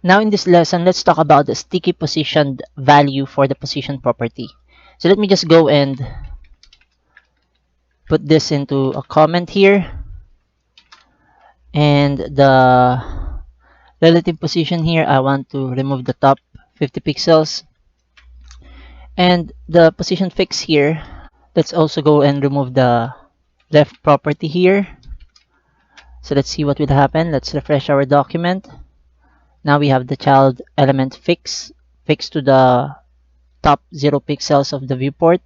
Now in this lesson, let's talk about the sticky positioned value for the position property. So let me just go and put this into a comment here. And the relative position here, I want to remove the top 50 pixels. And the position fix here, let's also go and remove the left property here. So let's see what will happen. Let's refresh our document. Now we have the child element fixed to the top 0 pixels of the viewport.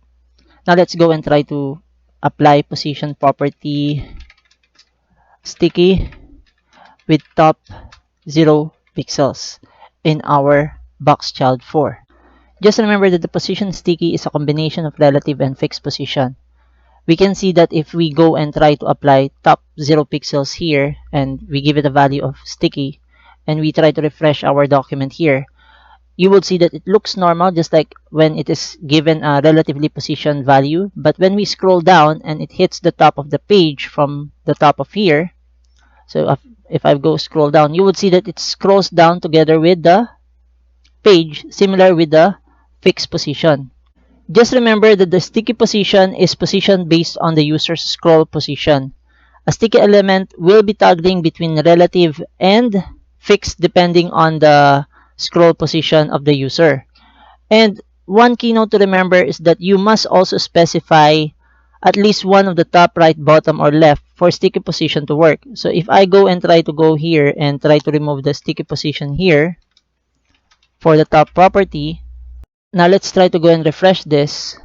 Now let's go and try to apply position property sticky with top 0 pixels in our box child 4. Just remember that the position sticky is a combination of relative and fixed position. We can see that if we go and try to apply top 0 pixels here and we give it a value of sticky and we try to refresh our document here, you will see that it looks normal just like when it is given a relatively positioned value. But when we scroll down and it hits the top of the page from the top of here, so if I go scroll down, you would see that it scrolls down together with the page, similar with the fixed position. Just remember that the sticky position is positioned based on the user's scroll position. A sticky element will be toggling between relative and fixed depending on the scroll position of the user. And one keynote to remember is that you must also specify at least one of the top, right, bottom, or left for sticky position to work. So if I go and try to go here and try to remove the sticky position here for the top property, now let's try to go and refresh this.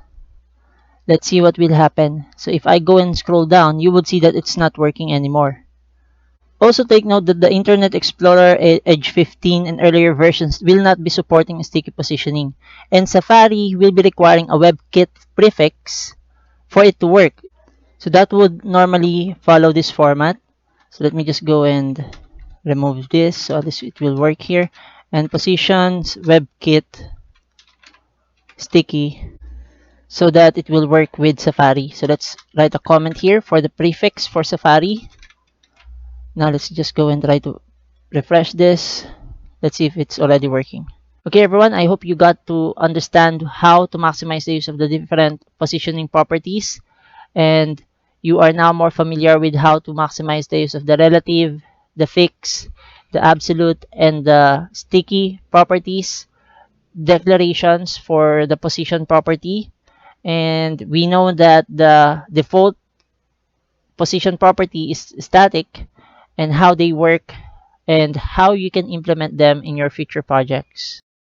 Let's see what will happen. So if I go and scroll down, you would see that it's not working anymore. Also take note that the Internet Explorer Edge 15 and earlier versions will not be supporting sticky positioning, and Safari will be requiring a WebKit prefix for it to work. So that would normally follow this format. So let me just go and remove this so at least it will work here. And positions WebKit sticky so that it will work with Safari. So let's write a comment here for the prefix for Safari. Now let's just go and try to refresh this. Let's see if it's already working. Okay, everyone, I hope you got to understand how to maximize the use of the different positioning properties, and you are now more familiar with how to maximize the use of the relative, the fixed, the absolute, and the sticky properties, declarations for the position property. And we know that the default position property is static, and how they work and how you can implement them in your future projects.